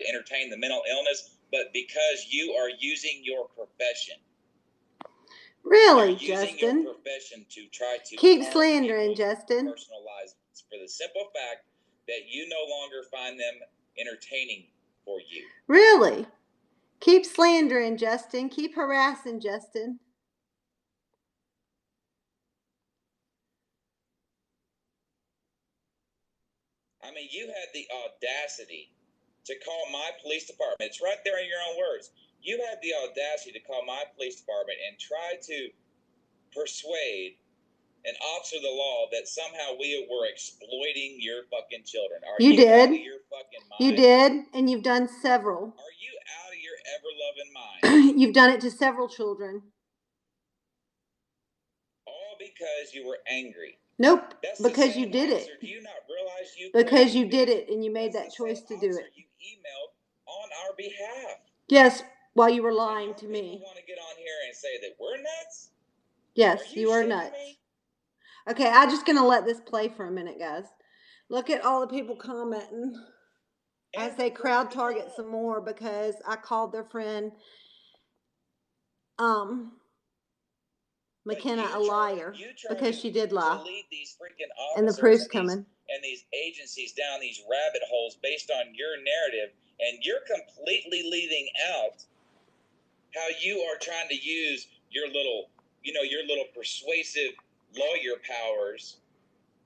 entertain the mental illness, but because you are using your profession. Really, Justin? Your profession to try to keep slandering, Justin. Personalize for the simple fact that you no longer find them entertaining for you. Really? Keep slandering, Justin. Keep harassing, Justin. I mean, you had the audacity to call my police department. It's right there in your own words. You had the audacity to call my police department and try to persuade an officer of the law that somehow we were exploiting your fucking children. You did. Out of your fucking mind? You did, and you've done several. Are you out of your ever-loving mind? You've done it to several children. All because you were angry. Nope, because you did it. Do you not realize you because you did it and you made that choice to do it. You emailed on our behalf. Yes, while you were lying to me. You want to get on here and say that we're nuts? Yes, you are nuts. Okay, I'm just going to let this play for a minute, guys. Look at all the people commenting as they crowd target some more because I called their friend McKenna a liar because she did lie. And the proof's coming. And these agencies down these rabbit holes based on your narrative, and you're completely leaving out how you are trying to use your little persuasive lawyer powers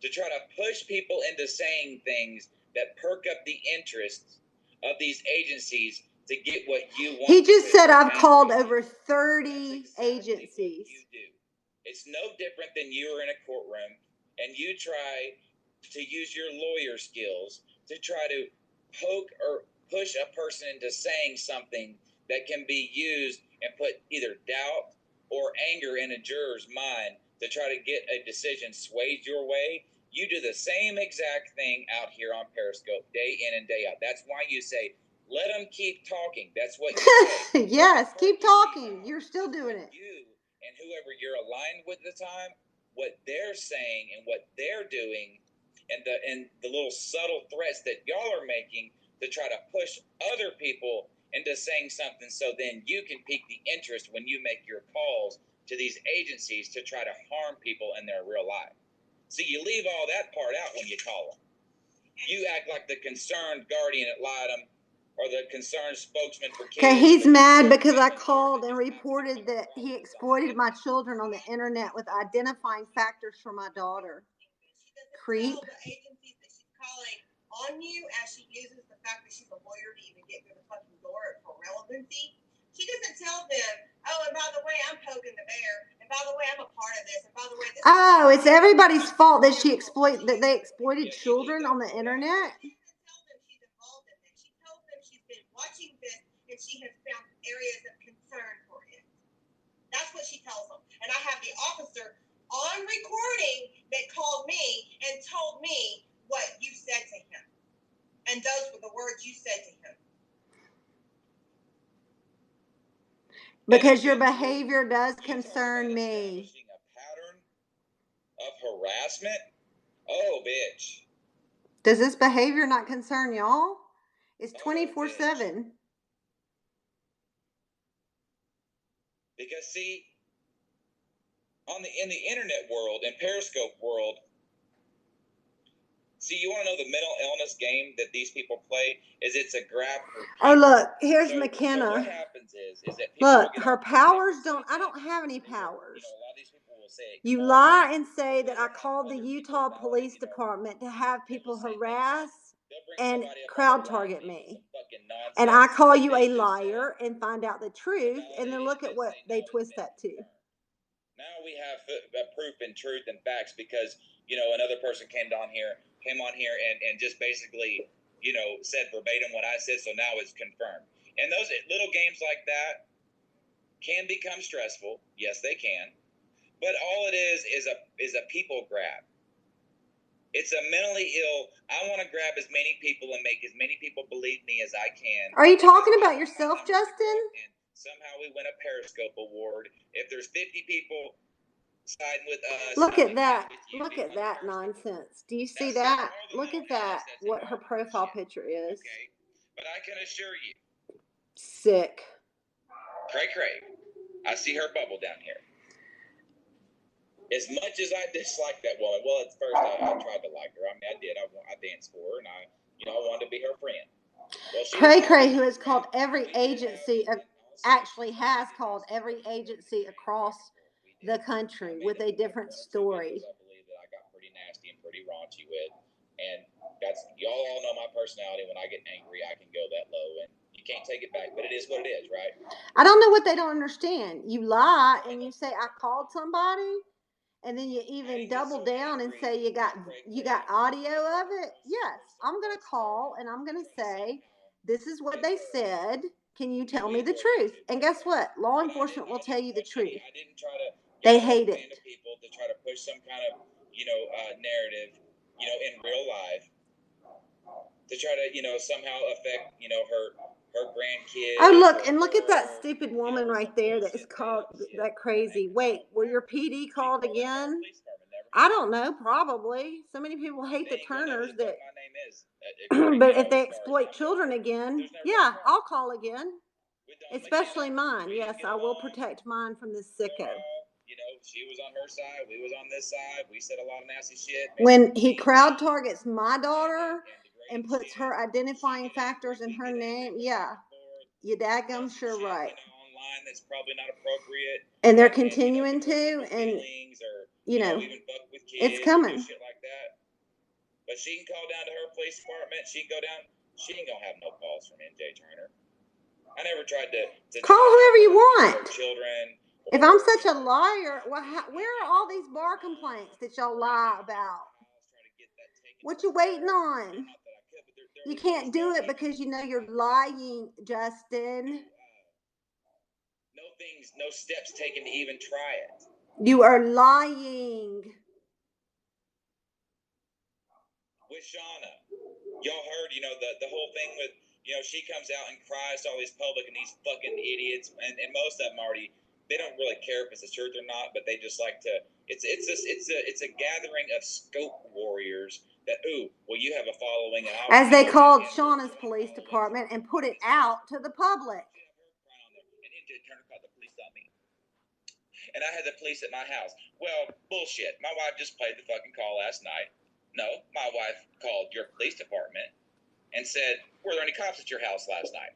to try to push people into saying things that perk up the interests of these agencies to get what you want. He just said I've called over 30 agencies. You do. It's no different than you were in a courtroom and you try to use your lawyer skills to try to poke or push a person into saying something that can be used and put either doubt or anger in a juror's mind to try to get a decision swayed your way. You do the same exact thing out here on Periscope, day in and day out. That's why you say, let them keep talking. That's what you say. Yes, keep talking. You're still doing it. You and whoever you're aligned with at the time, what they're saying and what they're doing, and the little subtle threats that y'all are making to try to push other people into saying something so then you can pique the interest when you make your calls to these agencies to try to harm people in their real life. See, you leave all that part out when you call them. You act like the concerned guardian ad litem or the concerned spokesman for kids. Okay, he's mad because I called and reported that he exploited my children on the internet with identifying factors for my daughter. Creep. The agencies that she's calling on you as she uses the fact that she's a lawyer to even get through the fucking door for relevancy. She doesn't tell them, oh, and by the way, I'm poking the bear, and by the way, I'm a part of this, and by the way, this. Oh, it's everybody's fault that they exploited children on the internet. She doesn't tell them she's involved in this. She tells them she's been watching this and she has found areas of concern for it. That's what she tells them. And I have the officer on recording that called me and told me what you said to him. And those were the words you said to him. Because your behavior does concern me. A pattern of harassment? Oh, bitch. Does this behavior not concern y'all? It's 24/7. Because see, in the internet world, in Periscope world, see, you want to know the mental illness game that these people play? It's a grab. Oh, look, here's McKenna. So what happens is that look, her powers I don't have any powers. A lot of these people will say, you lie and say that I called the Utah Police Department to have people harass and crowd target me. And I call you a liar and find out the truth, and then look at what they twist that to. Now we have proof and truth and facts because, another person came on here and just basically, said verbatim what I said, so now it's confirmed. And those little games like that can become stressful. Yes, they can. But all it is a people grab. It's a mentally ill, I want to grab as many people and make as many people believe me as I can. Are you talking about yourself, Justin? And somehow we win a Periscope award. If there's 50 people siding with us. Look at that. Look at that nonsense. Do you see that? Look at that, what her profile picture is. Okay. But I can assure you. Sick. Cray. I see her bubble down here. As much as I dislike that woman, well, at first I tried to like her. I mean, I did. I danced for her, and I wanted to be her friend. Well, Cray, who has called every agency, actually has called every agency across the country with a different story. I believe that I got pretty nasty and pretty raunchy with, and y'all all know my personality. When I get angry, I can go that low, and you can't take it back. But it is what it is, right? I don't know what they don't understand. You lie and you say I called somebody, and then you even double down and say you got audio of it. Yes, I'm gonna call and I'm gonna say this is what they said. Can you tell me the truth? And guess what? Law enforcement will tell you the truth. I didn't try to. They hate it. People to try to push some kind of narrative, in real life, to try to somehow affect her grandkids. Oh, look at that stupid woman right there that is called that crazy. Wait, were your PD called again? I don't know, probably. So many people hate the Turners that. But if they exploit children again, yeah, I'll call again. Especially mine. Yes, I will protect mine from this sicko. She was on her side, we was on this side. We said a lot of nasty shit. When he crowd targets my daughter and puts her identifying factors in her name, yeah, you daggum sure right. Online that's probably not appropriate. And they're continuing to, and it's coming. Shit like that. But she can call down to her police department. She can go down. She ain't gonna have no calls from NJ Turner. I never tried to call whoever you want. Children. If I'm such a liar, where are all these bar complaints that y'all lie about? What you waiting on? You can't do it because you know you're lying, Justin. No steps taken to even try it. You are lying. With Shauna, y'all heard, the whole thing with, she comes out and cries to all these public and these fucking idiots, and most of them already, they don't really care if it's the truth or not, but they just like to. It's a gathering of scope warriors that you have a following, and as they called Shauna's police department and put it out to the public. And NJ Turner called the police on me, and I had the police at my house. Well, bullshit. My wife just played the fucking call last night. No, my wife called your police department and said, were there any cops at your house last night?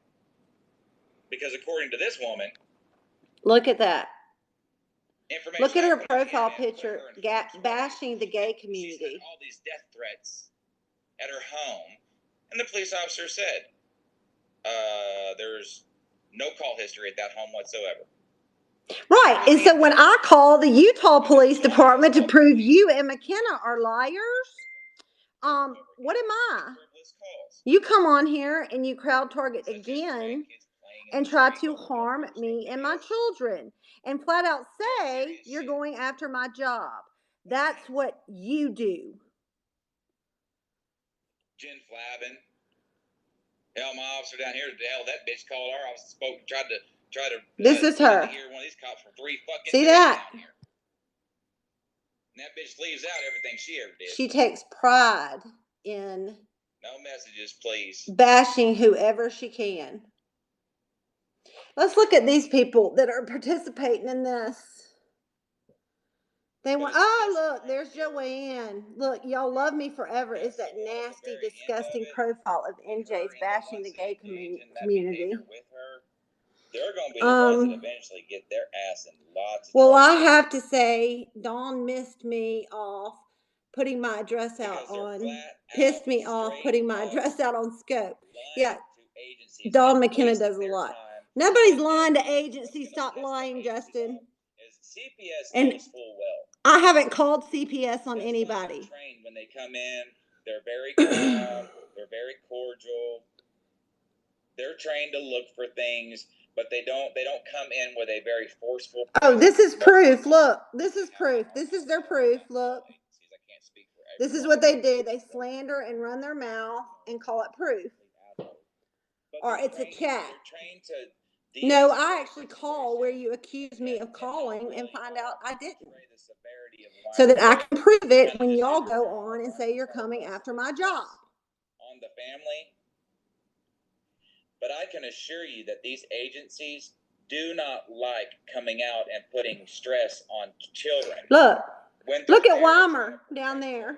Because according to this woman... Look at that. Look at her profile picture, bashing the gay community. She's had all these death threats at her home. And the police officer said, there's no call history at that home whatsoever. Right. And so when I call the Utah Police Department to prove you and McKenna are liars, what am I? You come on here and you crowd target again and try to harm me and my children and flat out say you're going after my job. That's what you do. Jen Flavin. Hell, my officer down here, that bitch called our office, tried to. This is her. Hear one of these cops for 3 fucking See days that? down here. And that bitch leaves out everything she ever did. She takes pride in no messages, please. Bashing whoever she can. Let's look at these people that are participating in this. They want. Oh, look, there's Joanne. Look, y'all love me forever. Is that nasty, disgusting profile of NJ's bashing the gay community? They're going to be the ones that eventually get their ass in lots of trouble. I have to say, Dawn missed me off putting my address out on, pissed me off putting my address out on Scope. Yeah, Dawn McKenna does a lot. Nobody's lying to agencies. Stop lying, Justin. CPS knows full well. I haven't called CPS on anybody. Trained when they come in, they're very calm, they're very cordial. They're trained to look for things, but they don't come in with a very forceful. Oh, this is proof. Look, this is proof. This is their proof. Look. This is what they do. They slander and run their mouth and call it proof. Or it's a chat. No, I actually call where you accuse me of calling and find out I didn't. So that I can prove it when y'all go on and say you're coming after my job. On the family, But I can assure you that these agencies do not like coming out and putting stress on children. Look at Weimer down there.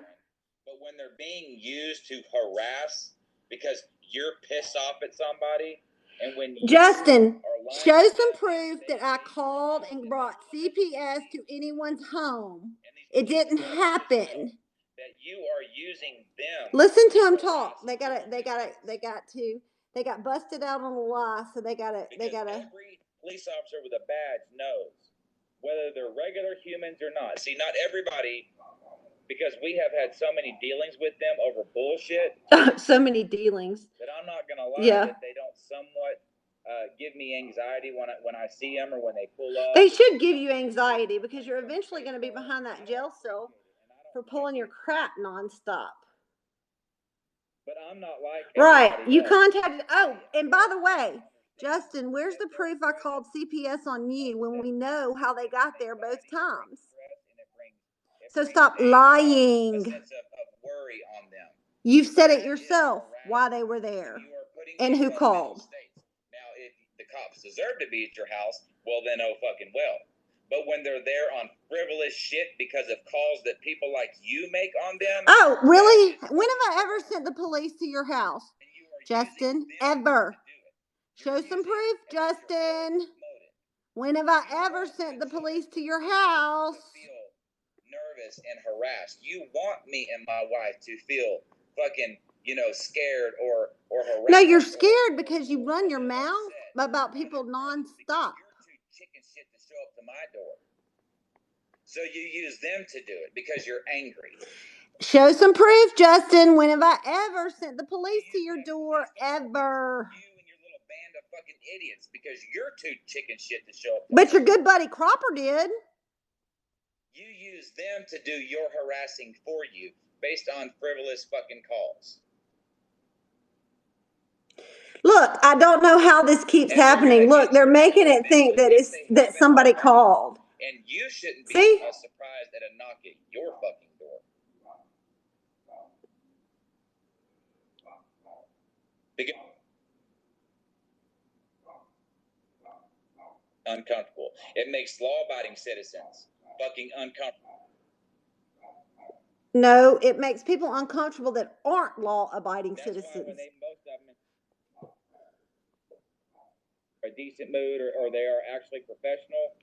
But when they're being used to harass because you're pissed off at somebody, and when Justin, show some proof that I called and brought CPS to anyone's home. It didn't happen. That you are using them. Listen to them talk. They got busted out on a lie, so they got every police officer with a badge knows whether they're regular humans or not. See, not everybody, because we have had so many dealings with them over bullshit. So many dealings. That I'm not gonna lie, yeah. That they don't somewhat give me anxiety when I see them or when they pull up. They should give you anxiety because you're eventually going to be behind that jail cell for pulling your crap nonstop. But I'm not like right. You contacted. Oh, and by the way, Justin, where's the proof I called CPS on you when we know how they got there both times? So stop lying. A sense of worry on them. You've said it yourself why they were there and who called. Now, if the cops deserve to be at your house, well then oh fucking well. But when they're there on frivolous shit because of calls that people like you make on them. Oh, really? When have I ever sent the police to your house? Justin, ever. Show some proof, Justin. When have I ever sent the police to your house? Feel nervous and harassed. You want me and my wife to feel fucking, scared or harassed. No, you're scared because you run your mouth about people nonstop. You're too chicken shit to show up to my door. So you use them to do it because you're angry. Show some proof, Justin. When have I ever sent the police to your door? Ever. You and your little band of fucking idiots because you're too chicken shit to show up. But your good buddy Cropper did. You use them to do your harassing for you based on frivolous fucking calls. Look, I don't know how this keeps happening. Look, they're making it think that somebody called. And you shouldn't be surprised at a knock at your fucking door. Because uncomfortable. It makes law-abiding citizens fucking uncomfortable. No, it makes people uncomfortable that aren't law-abiding citizens. When most of them are a decent mood or they are actually professional,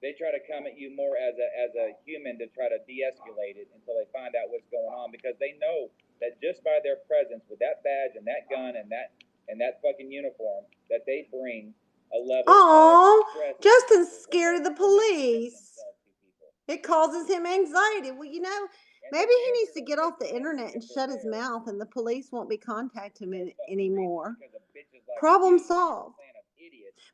they try to come at you more as a human to try to de-escalate it until they find out what's going on, because they know that just by their presence with that badge and that gun and that fucking uniform that they bring a level of stress. Justin's scared of the police. It causes him anxiety. Well, maybe he needs to get off the internet and shut his mouth and the police won't be contacting him anymore. Problem solved.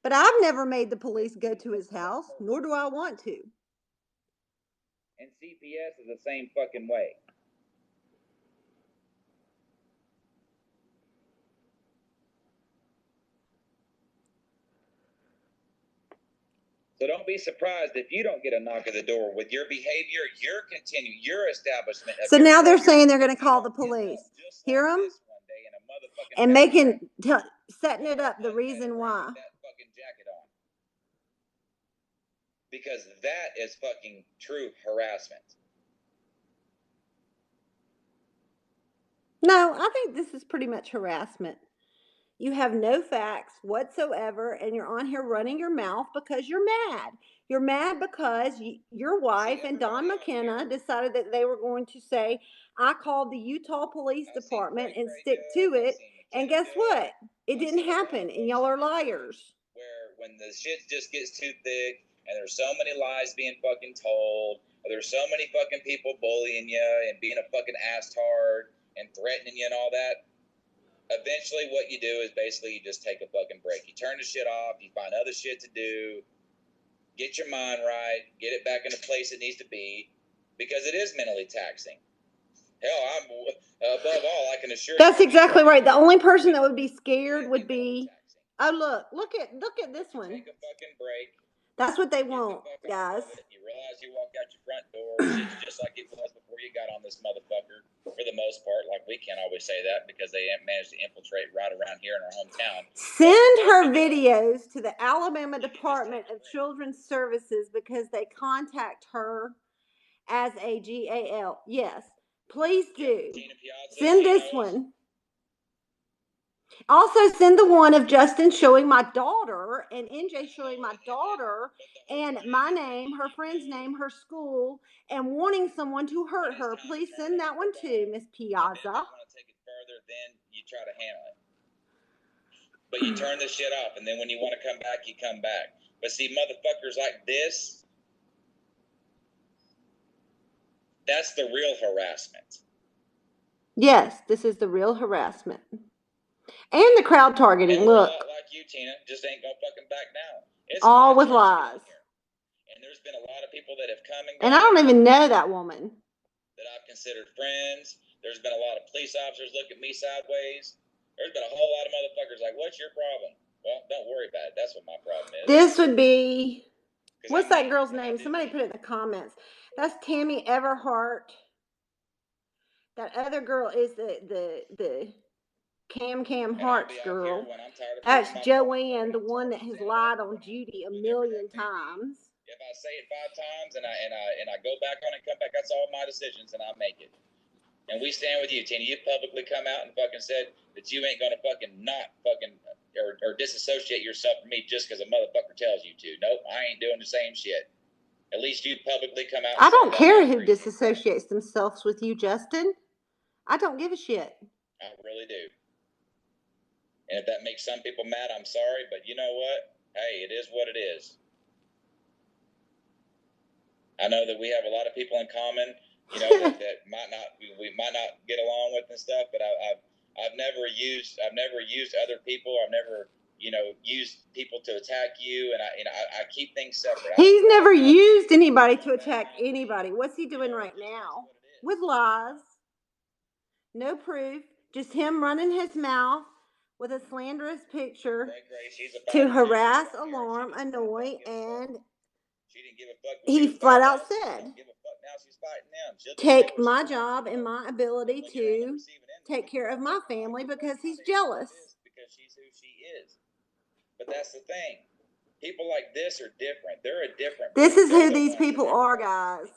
But I've never made the police go to his house, nor do I want to. And CPS is the same fucking way. So don't be surprised if you don't get a knock at the door with your behavior, your establishment. So now they're saying they're going to call the police. Hear them? And setting it up the reason why. Because that is fucking true harassment. No, I think this is pretty much harassment. You have no facts whatsoever, and you're on here running your mouth because you're mad. You're mad because your wife and Don McKenna decided that they were going to say, I called the Utah Police Department and stick to it. And guess what? It didn't happen, and y'all are liars. Where when the shit just gets too thick, and there's so many lies being fucking told, or there's so many fucking people bullying you and being a fucking ass-tard and threatening you and all that, eventually what you do is basically you just take a fucking break. You turn the shit off, you find other shit to do, get your mind right, get it back in the place it needs to be, because it is mentally taxing. Hell, I'm above all, I can assure you. That's exactly right. The only person that would be scared would be, oh, look at this one. Take a fucking break. That's what they want, guys. You realize you walk out your front door, shit's just like it was before you got on this motherfucker, for the most part. Like, we can't always say that because they managed to infiltrate right around here in our hometown. Send her videos to the Alabama Department of Children's Services because they contact her as a GAL. Yes, please do. Send this one. Also, send the one of Justin showing my daughter and NJ showing my daughter and my name, her friend's name, her school, and wanting someone to hurt her. Please send that one too, Miss Piazza. If you want to take it further, then you try to handle it. But you turn this shit off, and then when you want to come back, you come back. But see, motherfuckers like this, that's the real harassment. Yes, this is the real harassment. And the crowd targeting. And look. Like you, Tina, just ain't gonna fucking back down. It's all with lies. And there's been a lot of people that have come and gone. And I don't even know that woman. That I've considered friends. There's been a lot of police officers look at me sideways. There's been a whole lot of motherfuckers like, what's your problem? Well, don't worry about it. That's what my problem is. This would be, what's that girl's name? Somebody put it in the comments. That's Tammy Everhart. That other girl is the Cam Hart's girl. That's Joanne, the one that has lied on Judy a million times. If I say it 5 times and I go back on it, come back, that's all my decisions, and I make it. And we stand with you, Tina. You publicly come out and fucking said that you ain't gonna fucking not fucking or disassociate yourself from me just because a motherfucker tells you to. Nope, I ain't doing the same shit. At least you publicly come out. I don't care who disassociates themselves with you, Justin. I don't give a shit. I really do. And if that makes some people mad, I'm sorry, but you know what? Hey, it is what it is. I know that we have a lot of people in common, you know, that we might not get along with and stuff, but I've never used other people. I've never, you know, used people to attack you, and I keep things separate. He's never used anybody to attack anybody. What's he doing right now? With lies. No proof. Just him running his mouth with a slanderous picture to harass, alarm, annoy, and he flat out said, take my job and my ability to take care of my family because he's jealous. Because she's who she is. But that's the thing. People like this are different. They're a different. This is who these people are, guys.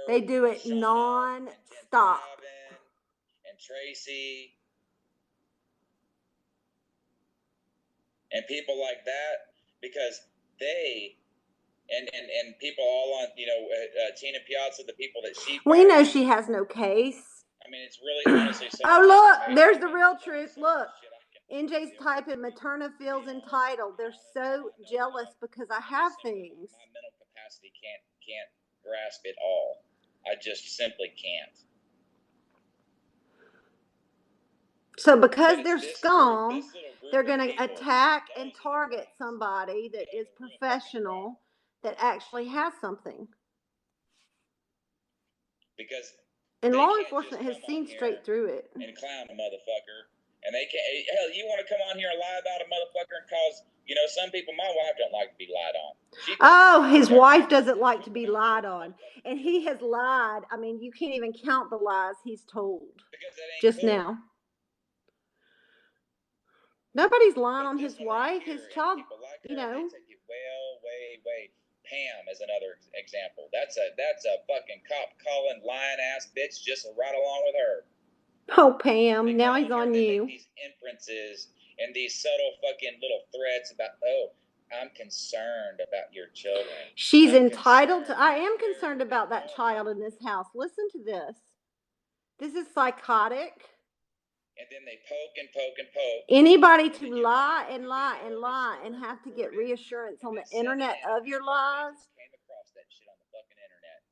They do it non-stop. And Tracy. And people like that, because they and people all on, you know, Tina Piazza, the people that she. We know she has no case. I mean, it's really honestly. Oh, look, there's the real truth. Look, NJ's typing Materna feels entitled. They're so jealous because I have things. My mental capacity can't grasp it all. I just simply can't. So because they're scum, they're going to attack and target somebody that is professional, that actually has something. Because and law enforcement has seen straight through it. And clown a motherfucker. And they can't, hell, you want to come on here and lie about a motherfucker and cause, you know, some people, my wife don't like to be lied on. Oh, his wife doesn't like to be lied on. And he has lied. I mean, you can't even count the lies he's told just now. Nobody's lying on his wife, his child, you know. Way. Pam is another example. That's a fucking cop calling lying ass bitch just right along with her. Oh, Pam, now he's on you. These inferences and these subtle fucking little threats about, oh, I'm concerned about your children. She's entitled to, I am concerned about that child in this house. Listen to this. This is psychotic. And then they poke and poke and poke. Anybody to lie and lie and lie and have to get reassurance on the internet of your lies came across that shit on the fucking internet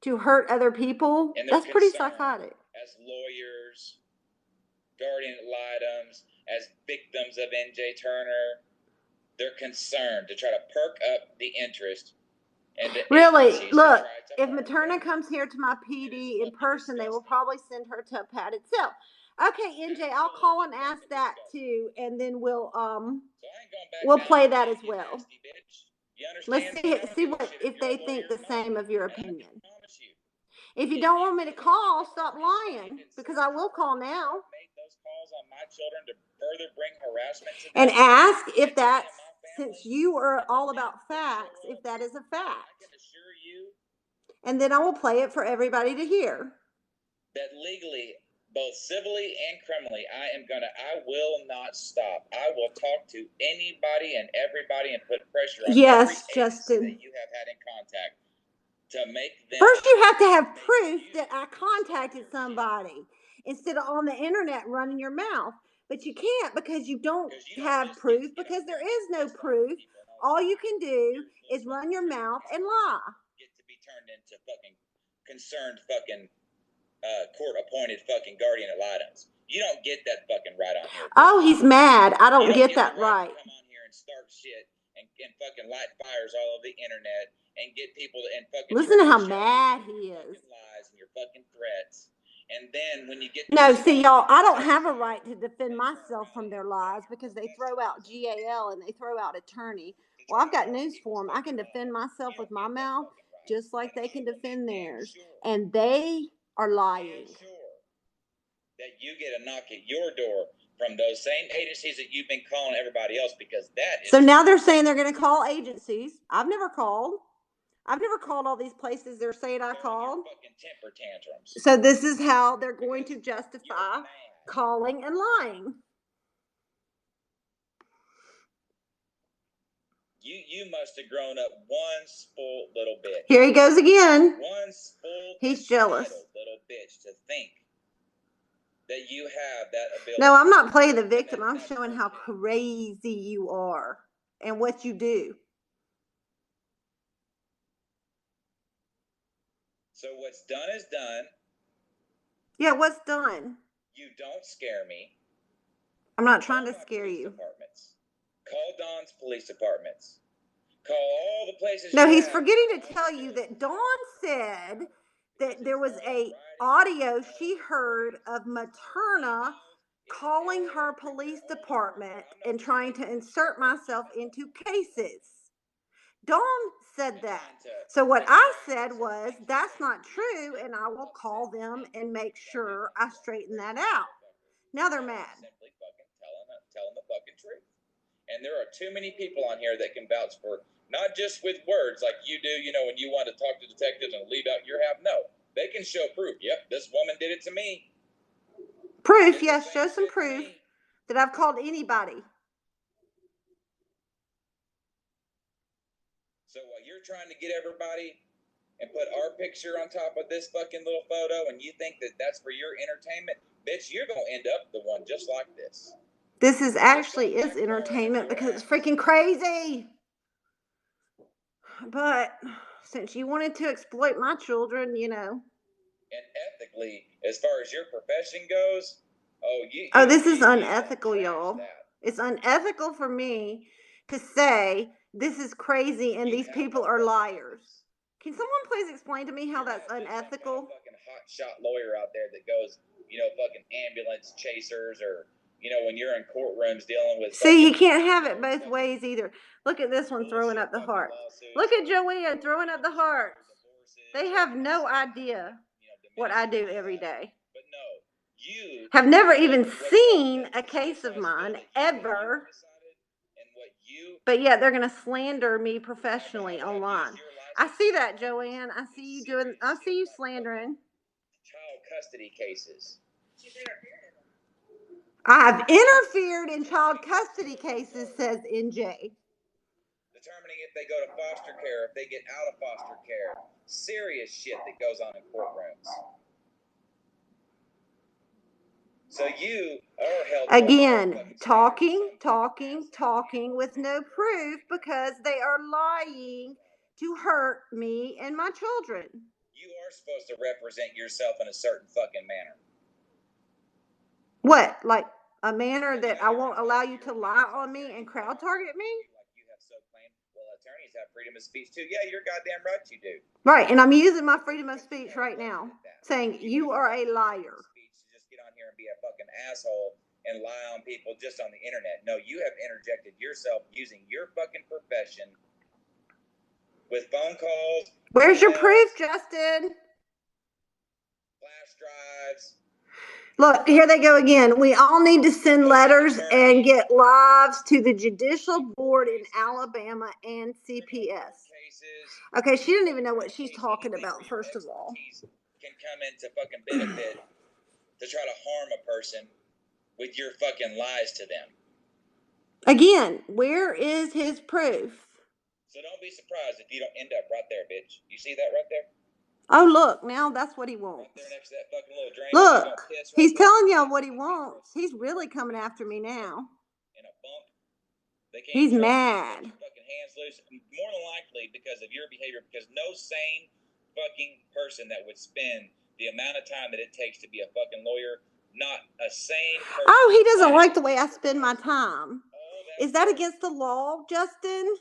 to hurt other people. That's pretty psychotic. As lawyers, guardian ad litems, as victims of NJ Turner, they're concerned to try to perk up the interest. And really, look, if Materna comes here to my PD in person, they will probably send her to a padded cell. Okay, NJ, I'll call and ask that too, and then we'll So I ain't we'll play that as well. Let's see what if they think the same of your opinion. If you don't want me to call, stop lying, because I will call now. And ask if that's, since you are all about facts, if that is a fact. And then I will play it for everybody to hear. That legally, both civilly and criminally, I will not stop. I will talk to anybody and everybody and put pressure on every agency that you have had in contact to make them. First, you have to have proof that I contacted somebody instead of on the internet running your mouth. But you can't, because you don't have proof, because there is no proof. All you can do is run your mouth and lie. Get to be turned into fucking concerned fucking court-appointed fucking guardian ad litems. You don't get that fucking right on here. Oh, he's mad. I don't get that right. Come on here and start shit and fucking light fires all over the internet and get people and fucking listen to how mad he is. Lies and your fucking threats. And then when you get see, y'all, I don't have a right to defend myself from their lies, because they throw out GAL and they throw out attorney. Well, I've got news for them. I can defend myself with my mouth just like they can defend theirs. And they are lying. That you get a knock at your door from those same agencies that you've been calling everybody else, because that is. So now they're saying they're going to call agencies. I've never called all these places they're saying I called. Fucking temper tantrums. So this is how they're going to justify calling and lying. You must have grown up one spoiled little bitch. Here he goes again. One spoiled. He's jealous. Little bitch to think that you have that ability. No, I'm not playing the victim. I'm showing how crazy you are and what you do. So what's done is done. Yeah, what's done? You don't scare me. I'm not trying to scare you. Departments. Call Dawn's police departments. Call all the places. No, he's forgetting to tell you that Dawn said that there was a audio she heard of Materna calling her police department and trying to insert myself into cases. Dawn said that. So what I said was, that's not true, and I will call them and make sure I straighten that out. Now they're mad. Simply fucking tell them the fucking truth. And there are too many people on here that can vouch for, not just with words like you do, when you want to talk to detectives and leave out your half. No, they can show proof. Yep, this woman did it to me. Proof, yes, show some proof that I've called anybody. So while you're trying to get everybody and put our picture on top of this fucking little photo, and you think that that's for your entertainment, bitch, you're going to end up the one just like this. This is entertainment, because it's freaking crazy. But since you wanted to exploit my children, And ethically, as far as your profession goes, this is unethical, y'all. It's unethical for me to say this is crazy and these people are liars. Can someone please explain to me how that's unethical? Fucking hotshot lawyer out there that goes, fucking ambulance chasers, or when you're in courtrooms dealing with. See, you can't have it both ways either. Look at this one throwing up the heart. Look at Joanne throwing up the heart. They have no idea what I do every day. But no, you have never even seen a case of mine ever. But yet they're going to slander me professionally online. I see that, Joanne. I see you slandering. Child custody cases. I've interfered in child custody cases, says NJ. Determining if they go to foster care, if they get out of foster care. Serious shit that goes on in courtrooms. So you are held again, talking with no proof, because they are lying to hurt me and my children. You are supposed to represent yourself in a certain fucking manner. What? Like a manner that I won't allow you to lie on me and crowd target me? Like you have so claimed, well, attorneys have freedom of speech too. Yeah, you're goddamn right you do. Right, and I'm using my freedom of speech right now, saying you are a liar. Just get on here and be a fucking asshole and lie on people just on the internet. No, you have interjected yourself using your fucking profession with phone calls. Where's your proof, Justin? Flash drives. Look, here they go again. We all need to send letters and get lives to the Judicial Board in Alabama and CPS. Okay, she didn't even know what she's talking about, first of all. Can come into fucking benefit to try to harm a person with your fucking lies to them. Again, where is his proof? So don't be surprised if you don't end up right there, bitch. You see that right there? Oh, look, now that's what he wants. Right there next to that fucking little drain. Look, he's telling y'all what he wants. He's really coming after me now. In a bump. He's mad. Fucking hands loose. More than likely because of your behavior, because no sane fucking person that would spend the amount of time that it takes to be a fucking lawyer, not a sane person. Oh, he doesn't like the way I spend my time. Is that against the law, Justin?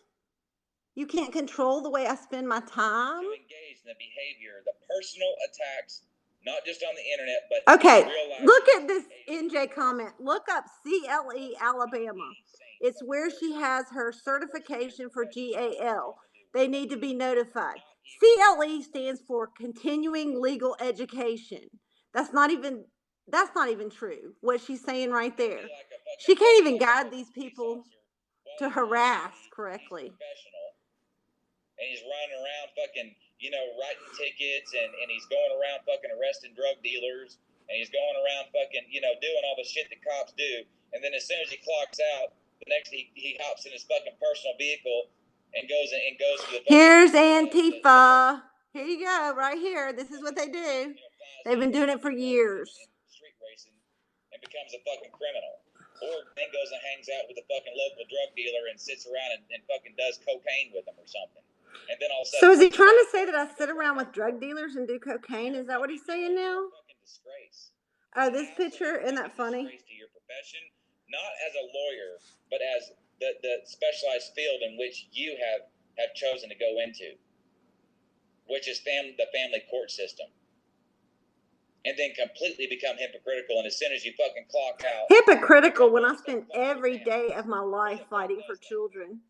You can't control the way I spend my time? To engage in the behavior, the personal attacks, not just on the internet, but okay, in real life. Look at this NJ comment. Look up CLE Alabama. It's where she has her certification for GAL. They need to be notified. CLE stands for Continuing Legal Education. That's not even true, what she's saying right there. She can't even guide these people to harass correctly. And he's running around fucking, writing tickets, and he's going around fucking arresting drug dealers, and he's going around fucking, doing all the shit that cops do. And then as soon as he clocks out, the next he hops in his fucking personal vehicle and goes to the. Here's Antifa. Here you go, right here. This is what they do. They've been doing it for years. Street racing and becomes a fucking criminal. Or then goes and hangs out with a fucking local drug dealer and sits around and fucking does cocaine with them or something. And then all of a sudden, so is he trying to say that I sit around with drug dealers and do cocaine? Is that what he's saying now? Oh, this picture, isn't that funny? To your profession, not as a lawyer, but as the specialized field in which you have chosen to go into, which is the family court system. And then completely become hypocritical, and as soon as you fucking clock out. Hypocritical when I spend every day of my life fighting for children.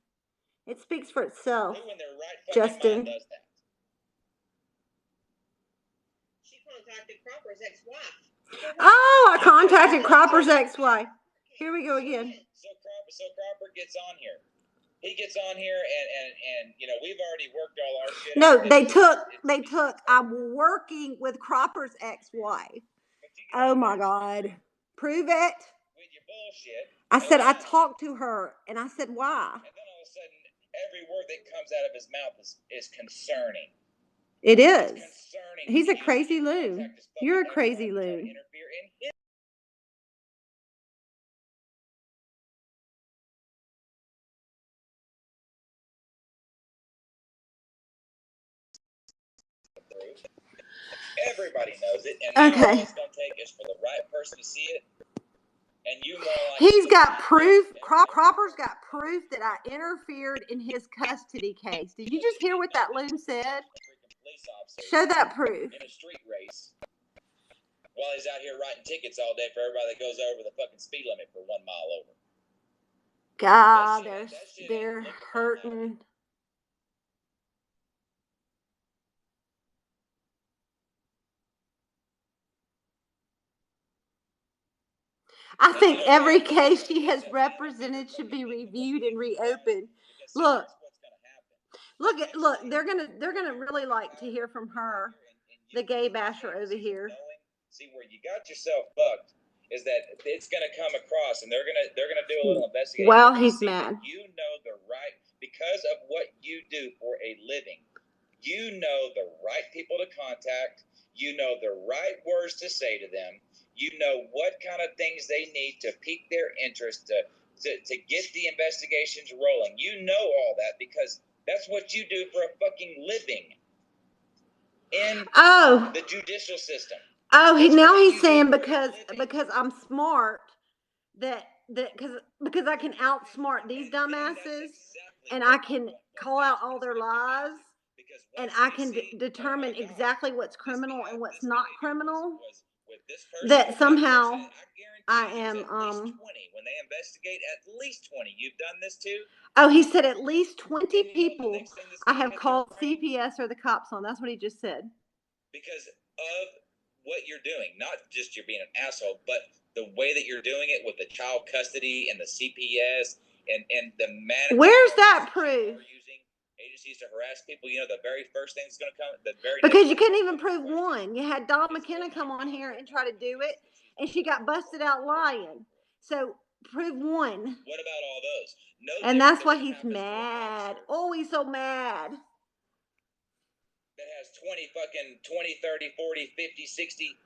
It speaks for itself. Justin. She contacted Cropper's ex-wife. Oh, I contacted Cropper's ex-wife. Here we go again. So Cropper gets on here. He gets on here and we've already worked all our shit. No, they took I'm working with Cropper's ex-wife. Oh my God. Prove it. With your bullshit. I said I talked to her and I said why? And then all of a sudden every word that comes out of his mouth is concerning. It is. It's concerning. He's a crazy loon. You're a crazy loon. Everybody knows it, and okay. All it's going to take is for the right person to see it, and you more like. He's got proof. Cropper's got proof that I interfered in his custody case. Did you just hear what that loon said? Show that proof. In a street race, while he's out here writing tickets all day for everybody that goes over the fucking speed limit for 1 mile over. God, they're hurting. I think every case she has represented should be reviewed and reopened. Look, they're gonna really like to hear from her, the gay basher over here. See where you got yourself fucked is that it's gonna come across, and they're gonna do a little investigation. Well, he's mad. You know the right, because of what you do for a living. You know the right people to contact. You know the right words to say to them. You know what kind of things they need to pique their interest to get the investigations rolling. You know all that because that's what you do for a fucking living in the judicial system. Oh, now he's saying because I'm smart because I can outsmart these dumbasses and I can call out all their lies and I can determine exactly what's criminal and what's not criminal. That somehow I am, At least 20. When they investigate, at least 20. You've done this too? Oh, he said at least 20 And people I have called CPS or the cops on. That's what he just said. Because of what you're doing, not just you're being an asshole, but the way that you're doing it with the child custody and the CPS and the manner. Where's that proof? Using agencies to harass people. You know, the very first thing that's going to come. Because you couldn't even prove one. You had Dawn McKenna come on here and try to do it, and she got busted out lying. So prove one. What about all those? No. And that's why he's mad. Oh, he's so mad. That has 20, 30, 40, 50, 60.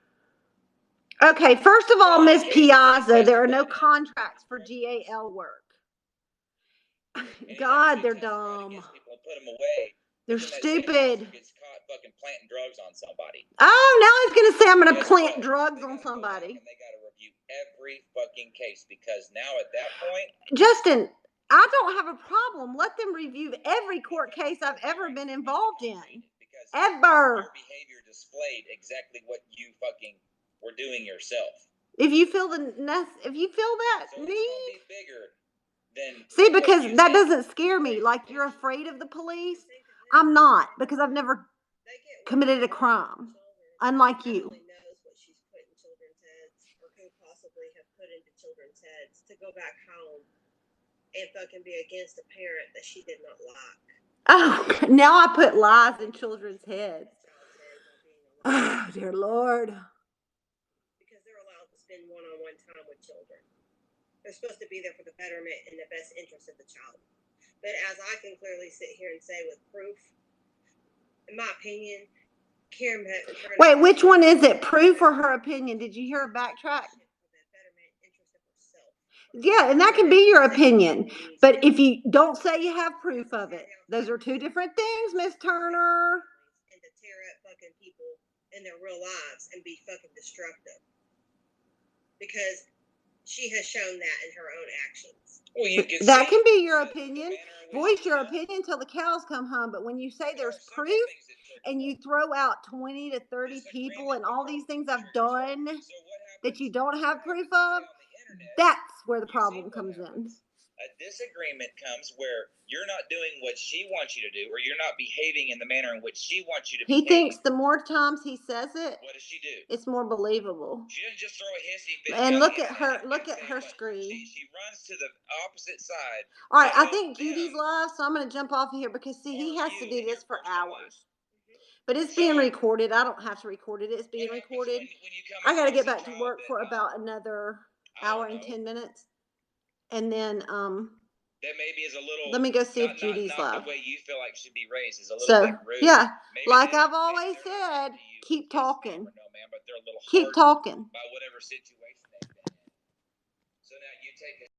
Okay, first of all, Miss Piazza, there are no contracts for GAL work. God, they're dumb. They're stupid. Gets caught fucking planting drugs on somebody. Oh, now he's gonna say I'm gonna plant drugs on somebody. And they gotta review every fucking case because now at that point, Justin, I don't have a problem. Let them review every court case I've ever been involved in. Ever. Your behavior displayed exactly what you fucking were doing yourself. If you feel that So need, be bigger than see, because that doesn't scare me. Like you're afraid of the police. I'm not, because I've never committed a crime, unlike you. Knows what she's put in children's heads, or could possibly have put into children's heads, to go back home and fucking be against a parent that she did not like. Oh, now I put lies in children's heads. Oh, dear Lord. Because they're allowed to spend one-on-one time with children. They're supposed to be there for the betterment and the best interest of the child. But as I can clearly sit here and say with proof, in my opinion, Karen Materna. Wait, which one is it? Proof or her opinion? Did you hear her backtrack? Yeah, and that can be your opinion. But if you don't say you have proof of it, those are two different things, Miss Turner. And to tear up fucking people in their real lives and be fucking destructive. Because she has shown that in her own actions. Well, you can that can be your opinion. Voice your opinion until the cows come home. But when you say there's proof and you throw out 20 to 30 people and all these things I've done that you don't have proof of, that's where the problem comes in. A disagreement comes where you're not doing what she wants you to do, or you're not behaving in the manner in which she wants you to behave. He thinks the more times he says it, what does she do? It's more believable. She doesn't just throw a hissy fit. And look at her screen. She runs to the opposite side. All right, I think Judy's live, so I'm going to jump off of here because see, he has to do this for hours. But it's being recorded. I don't have to record it. It's being recorded. I got to get back to work for about another hour and 10 minutes. And then, that maybe is a little. Let me go see if Judy's live. The way you feel like should be raised is a little bit rude. Yeah, maybe like I've always said, keep talking. Keep talking. By whatever situation they've been in. So now you take it.